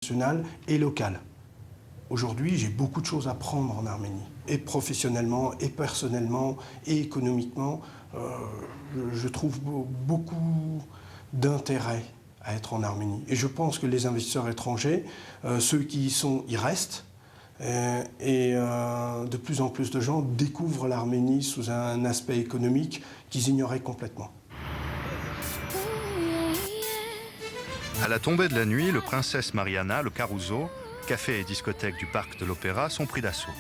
national et local. Aujourd'hui, j'ai beaucoup de choses à prendre en Arménie, et professionnellement, et personnellement, et économiquement. Je trouve beaucoup d'intérêt à être en Arménie. Et je pense que les investisseurs étrangers, ceux qui y sont, y restent. De plus en plus de gens découvrent l'Arménie sous un aspect économique qu'ils ignoraient complètement. À la tombée de la nuit, le Princesse Mariana, le Caruso, café et discothèque du parc de l'Opéra sont pris d'assaut.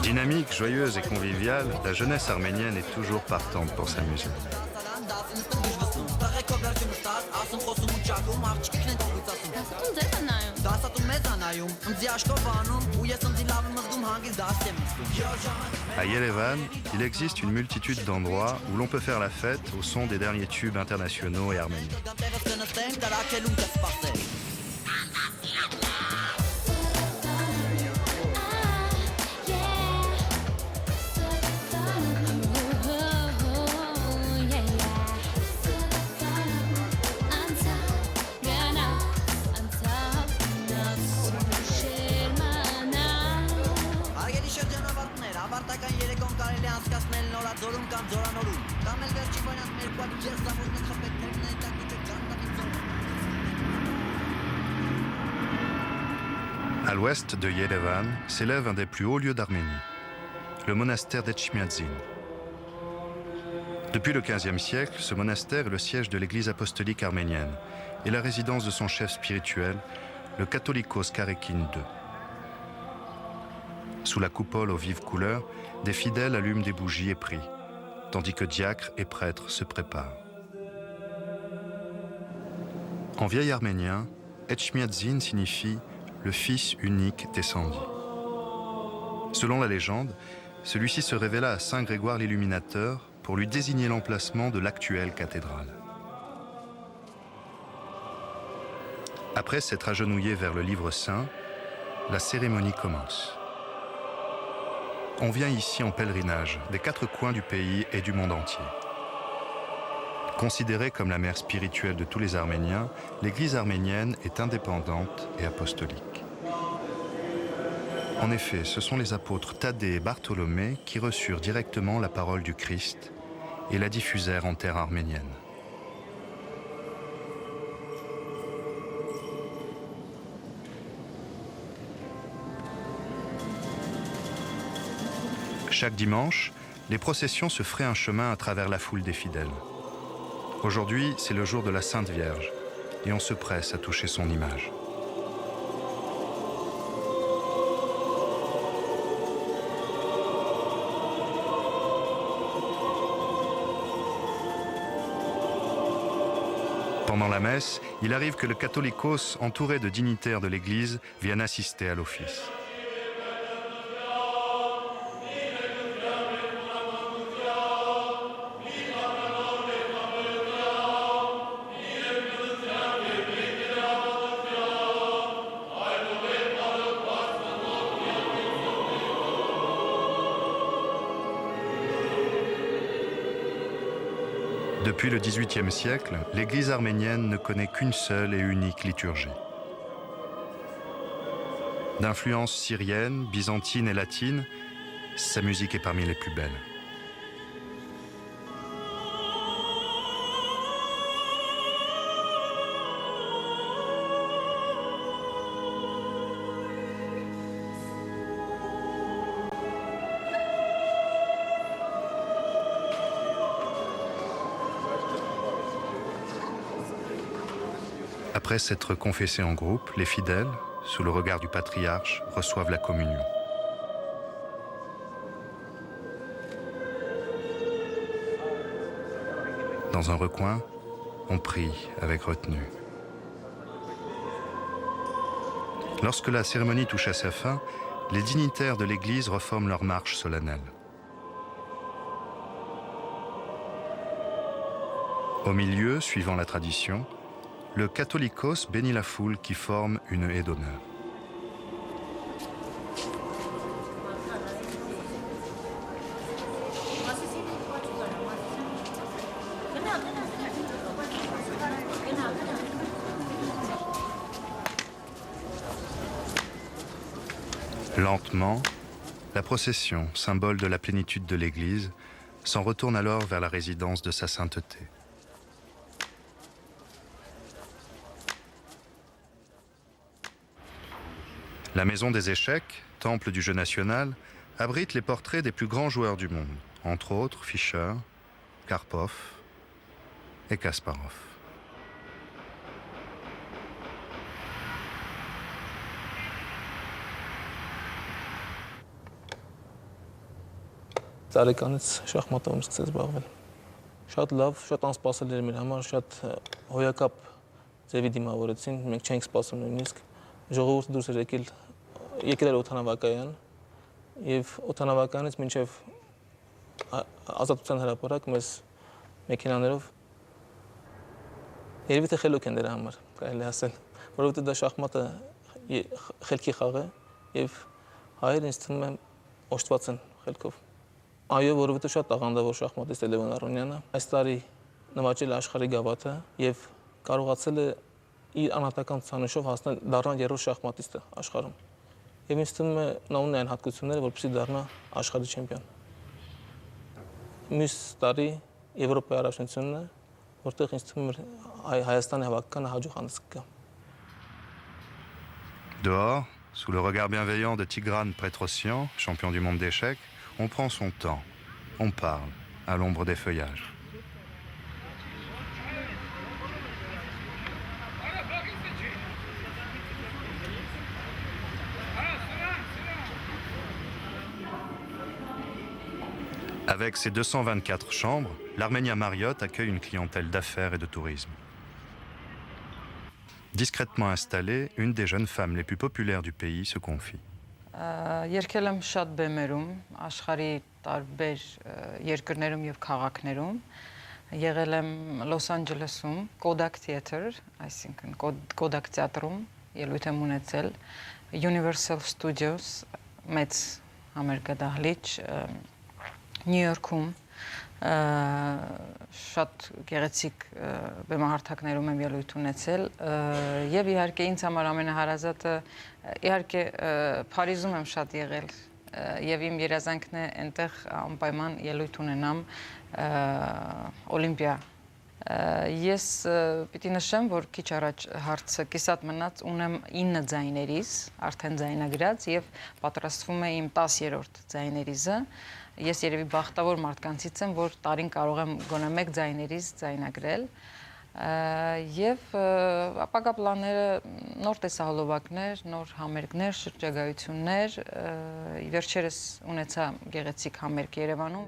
Dynamique, joyeuse et conviviale, la jeunesse arménienne est toujours partante pour s'amuser. À Yerevan, il existe une multitude d'endroits où l'on peut faire la fête au son des derniers tubes internationaux et arméniens. À l'ouest de Yerevan s'élève un des plus hauts lieux d'Arménie, le monastère d'Etchmiadzin. Depuis le XVe siècle, ce monastère est le siège de l'Église apostolique arménienne et la résidence de son chef spirituel, le Catholicos Karekin II. Sous la coupole aux vives couleurs, des fidèles allument des bougies et prient, tandis que diacres et prêtres se préparent. En vieil arménien, Etchmiadzin signifie « le fils unique descendit ». Selon la légende, celui-ci se révéla à saint Grégoire l'Illuminateur pour lui désigner l'emplacement de l'actuelle cathédrale. Après s'être agenouillé vers le livre saint, la cérémonie commence. On vient ici en pèlerinage des quatre coins du pays et du monde entier. Considérée comme la mère spirituelle de tous les Arméniens, l'Église arménienne est indépendante et apostolique. En effet, ce sont les apôtres Thaddée et Bartholomée qui reçurent directement la parole du Christ et la diffusèrent en terre arménienne. Chaque dimanche, les processions se fraient un chemin à travers la foule des fidèles. Aujourd'hui, c'est le jour de la Sainte Vierge et on se presse à toucher son image. Pendant la messe, il arrive que le Catholicos, entouré de dignitaires de l'Église, vienne assister à l'office. Depuis le XVIIIe siècle, l'Église arménienne ne connaît qu'une seule et unique liturgie. D'influence syrienne, byzantine et latine, sa musique est parmi les plus belles. Après s'être confessés en groupe, les fidèles, sous le regard du patriarche, reçoivent la communion. Dans un recoin, on prie avec retenue. Lorsque la cérémonie touche à sa fin, les dignitaires de l'Église reforment leur marche solennelle. Au milieu, suivant la tradition, le catholicos bénit la foule qui forme une haie d'honneur. Lentement, la procession, symbole de la plénitude de l'Église, s'en retourne alors vers la résidence de sa sainteté. La Maison des Échecs, temple du jeu national, abrite les portraits des plus grands joueurs du monde, entre autres Fischer, Karpov et Kasparov. Տարեկանից շախմատով սկսեց զբաղվել։ Շատ լավ, շատ անսպասելի էր մեր համար, շատ հոյակապ ձևի դիմավորեցին, մենք չենք սպասում նույնիսկ։ Ժողովուրդը դուրս էր եկել էր օդանավակայան եւ օդանավակայանից մինչեւ ազատության հրապարակ մեզ մեքենաներով երևի թե խելոք են դրա համար, կարելի ասել, որովհետեւ դա շախմատը խելքի խաղ է եւ հայերն ինձ թվում է օժտված են խելքով։ Այո, որովհետև շատ աղանդավոր շախմատիստ է Լևոն Արոնյանը, այս տարի նվաճել է աշխարհի գավաթը եւ կարողացել է իր անհատական ցուցանիշով հասնել դառնալ երրորդ շախմատիստը աշխարհում։ Եվ ինձ թվում է նա ունի այն հատկությունները, որպեսզի դառնա աշխարհի չեմպիոն։ Մյուս տարի Եվրոպայի առաջնությունն է, որտեղ ինձ թվում է Հայաստանի հավաքականը հաջող հանդես կգա։ Dehors, sous le regard bienveillant de Tigran Petrosyan, champion du monde d'échecs, on prend son temps, on parle, à l'ombre des feuillages. Avec ses 224 chambres, l'Armenia Marriott accueille une clientèle d'affaires et de tourisme. Discrètement installée, une des jeunes femmes les plus populaires du pays se confie. Երկել եմ շատ բեմերում, աշխարհի տարբեր երկրներում եւ քաղաքներում։ Եղել եմ Լոս Անջելեսում, Kodak Theater, այսինքն Kodak թատրոնում, ելույթ եմ ունեցել, Universal Studios, մեծ համերգադահլիճ, Նյու Յորքում, շատ գեղեցիկ բեմահարթակներում եմ ելույթ ունեցել եւ իհարկե ինձ համար ամենահարազատը իհարկե Փարիզում եմ շատ եղել եւ իմ երազանքն է այնտեղ անպայման ելույթ ունենամ Օլիմպիա։ Ես պիտի նշեմ, որ քիչ առաջ հարցը կիսատ մնաց, ունեմ 9 ձայներիս, արդեն ձայնագրած եւ պատրաստվում է իմ 10-րդ ձայներիզը։ Ես երևի բախտավոր մարդկանցից եմ, որ տարին կարող եմ գոնե 1 ձայներից ձայնագրել եւ ապագա պլանները նոր տեսահոլովակներ, նոր համերգներ, շրջագայություններ, վերջերս ունեցա գեղեցիկ համերգ Երևանում։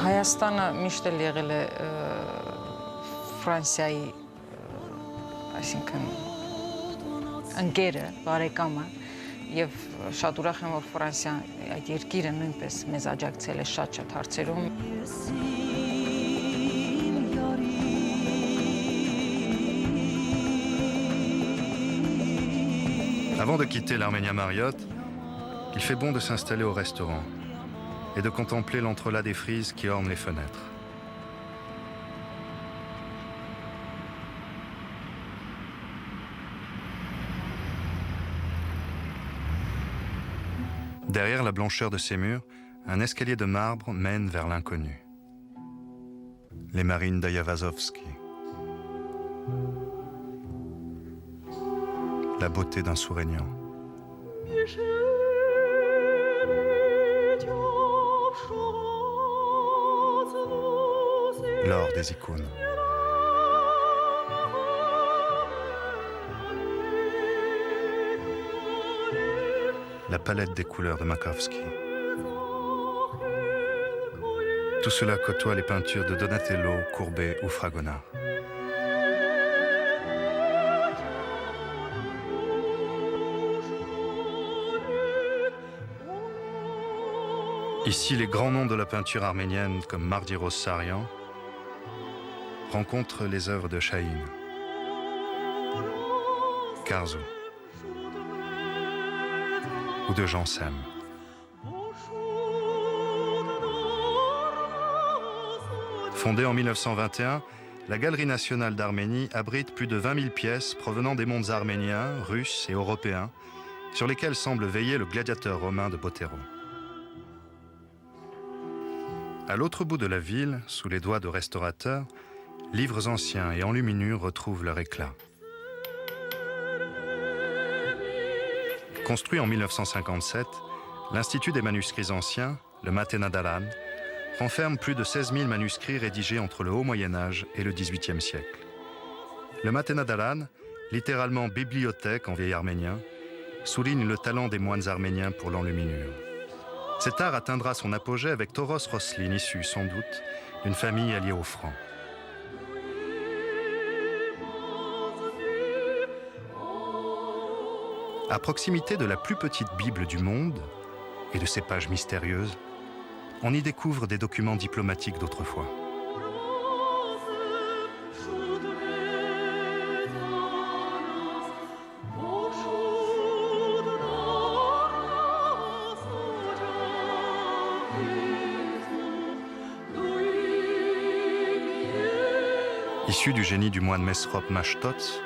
Հայաստանը միշտ էլ եղել է Ֆրանսիայի այսինքն ընկերը, բարեկամը, եւ շատ ուրախ եմ, որ Ֆրանսիան այդ երկիրը նույնպես մեզ աջակցել է շատ հարցերում։ Avant de quitter l'Arménia Marriott, il fait bon de s'installer au restaurant et de contempler l'entrelac des frises qui ornent les fenêtres. Derrière la blancheur de ces murs, un escalier de marbre mène vers l'inconnu. Les marines d'Ayavazovsky. La beauté d'un sourignant. L'or des icônes. La palette des couleurs de Makovsky. Tout cela côtoie les peintures de Donatello, Courbet ou Fragonard. Ici, les grands noms de la peinture arménienne comme Mardiros Sarian rencontrent les œuvres de Chahine, Karzo ou de Jean Sem. Fondée en 1921, la Galerie nationale d'Arménie abrite plus de 20 000 pièces provenant des mondes arméniens, russes et européens, sur lesquels semble veiller le gladiateur romain de Botero. À l'autre bout de la ville, sous les doigts de restaurateurs, livres anciens et enluminures retrouvent leur éclat. Construit en 1957, l'Institut des manuscrits anciens, le Matenadaran, renferme plus de 16 000 manuscrits rédigés entre le Haut Moyen-Âge et le XVIIIe siècle. Le Matenadaran, littéralement bibliothèque en vieil arménien, souligne le talent des moines arméniens pour l'enluminure. Cet art atteindra son apogée avec Toros Roslin, issu sans doute d'une famille alliée aux Francs. À proximité de la plus petite Bible du monde et de ses pages mystérieuses, on y découvre des documents diplomatiques d'autrefois. Issus du génie du moine Mesrop Mashtots,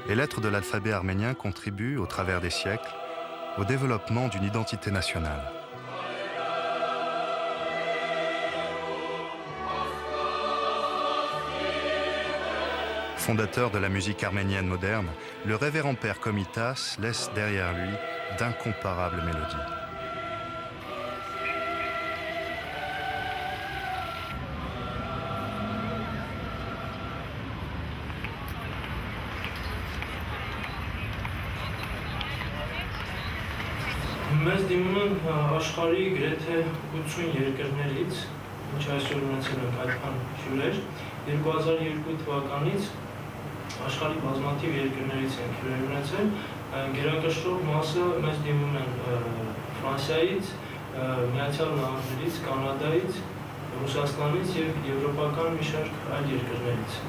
les lettres de l'alphabet arménien contribuent, au travers des siècles, au développement d'une identité nationale. Fondateur de la musique arménienne moderne, le révérend père Komitas laisse derrière lui d'incomparables mélodies. Մեզ դիմում են աշխարհի գրեթե 80 երկրներից, ինչ այսօր ունեցել ենք այդքան հյուրեր, 2002 թվականից աշխարհի բազմաթիվ երկրներից են հյուրեր ունեցել, գերակշռող մասը մեզ դիմում են Ֆրանսիայից, Միացյալ Նահանգներից, Կանադայից, Ռուսաստանից եւ եվրոպական մի շարք այլ երկրներից։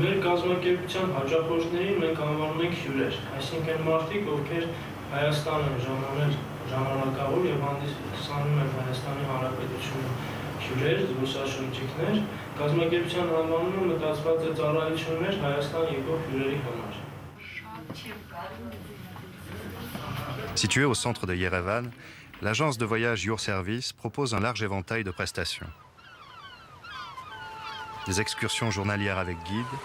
Մեր կազմակերպության հաճախորդներին մենք անվանում ենք հյուրեր, այսինքն մարդիկ, ովքեր Հայաստան են ժամանել ժամանակավոր եւ հանդիսանում են Հայաստանի Հանրապետությունը հյուրեր, զբոսաշրջիկներ, կազմակերպության անվանումը մտածված է ծառայություններ Հայաստան եկող հյուրերի համար։ Située au centre de Yerevan, l'agence de voyage Your Service propose un large éventail de prestations. Des excursions journalières avec guide,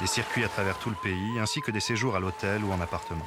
des circuits à travers tout le pays, ainsi que des séjours à l'hôtel ou en appartement.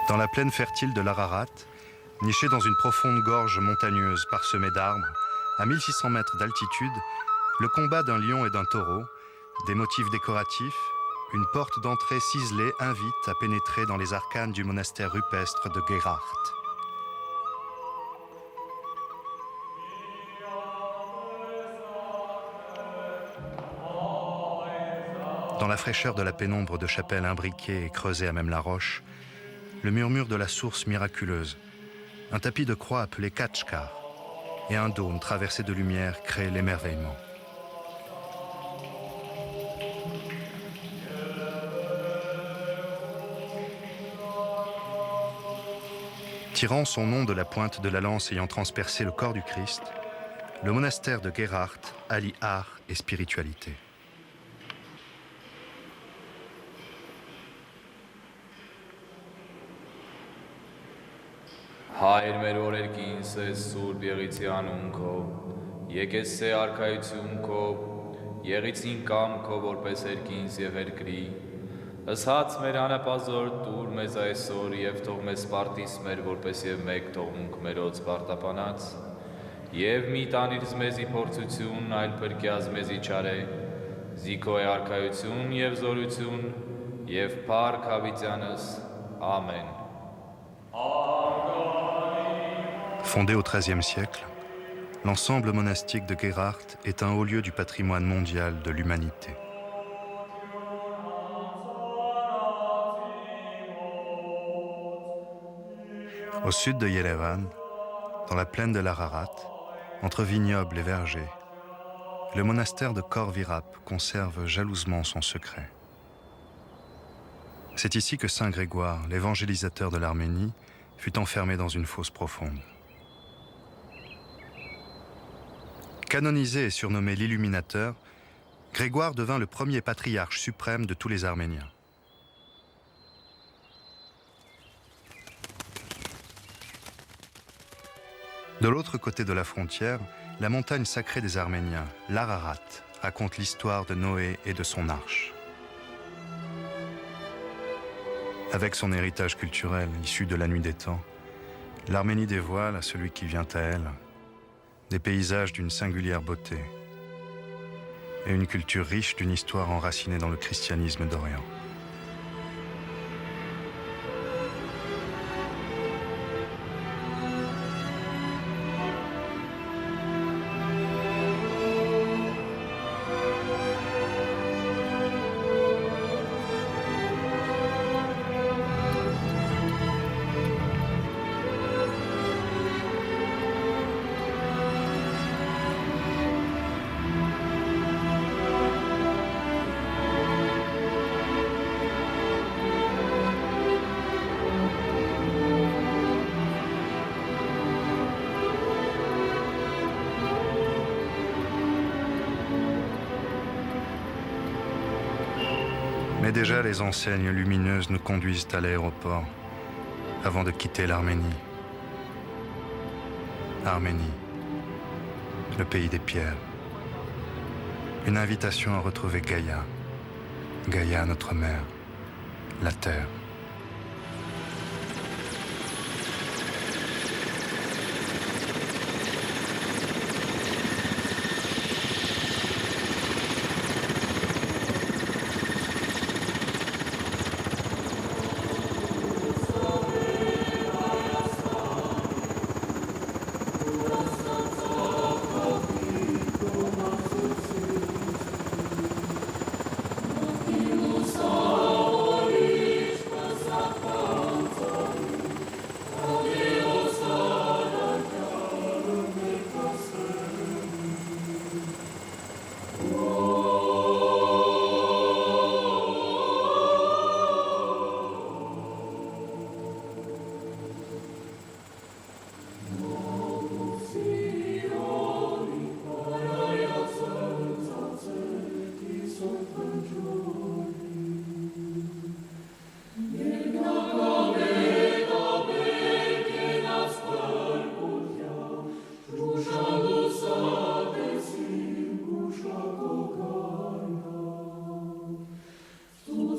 Dans la plaine fertile de l'Ararat, niché dans une profonde gorge montagneuse parsemée d'arbres, à 1600 mètres d'altitude, le combat d'un lion et d'un taureau, des motifs décoratifs, une porte d'entrée ciselée invite à pénétrer dans les arcanes du monastère rupestre de Gerhardt. Dans la fraîcheur de la pénombre de chapelles imbriquées et creusées à même la roche, le murmure de la source miraculeuse, un tapis de croix appelé Kachkar et un dôme traversé de lumière créent l'émerveillement. Tirant son nom de la pointe de la lance ayant transpercé le corps du Christ, le monastère de Gerhardt allie art et spiritualité. Հայր մեր օրերքին սես սուրբ եղիցի անուն քո, եկես սե արքայություն քո, եղիցին կամ քո որպես երկինս եւ երկրի, ըսած մեր անապազոր տուր մեզ այսօր եւ թող մեզ պարտիս մեր որպես եւ մեկ թողունք մերոց պարտապանած, եւ մի տանիր մեզի փորձություն, այլ փրկյազ մեզի չարե, զիքո է արքայություն եւ զորություն եւ փառք հավիտյանս, ամեն. Fondé au XIIIe siècle, l'ensemble monastique de Gerhardt est un haut lieu du patrimoine mondial de l'humanité. Au sud de Yerevan, dans la plaine de l'Ararat, entre vignobles et vergers, le monastère de Khor Virap conserve jalousement son secret. C'est ici que Saint Grégoire, l'évangélisateur de l'Arménie, fut enfermé dans une fosse profonde. Canonisé et surnommé l'Illuminateur, Grégoire devint le premier patriarche suprême de tous les Arméniens. De l'autre côté de la frontière, la montagne sacrée des Arméniens, l'Ararat, raconte l'histoire de Noé et de son arche. Avec son héritage culturel issu de la nuit des temps, l'Arménie dévoile à celui qui vient à elle des paysages d'une singulière beauté et une culture riche d'une histoire enracinée dans le christianisme d'Orient. Mais déjà les enseignes lumineuses nous conduisent à l'aéroport avant de quitter l'Arménie. Arménie, le pays des pierres. Une invitation à retrouver Gaïa, Gaïa notre mère, la terre.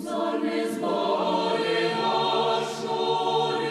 Zar mezbare ashore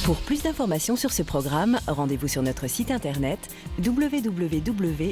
Pour plus d'informations sur ce programme, rendez-vous sur notre site internet www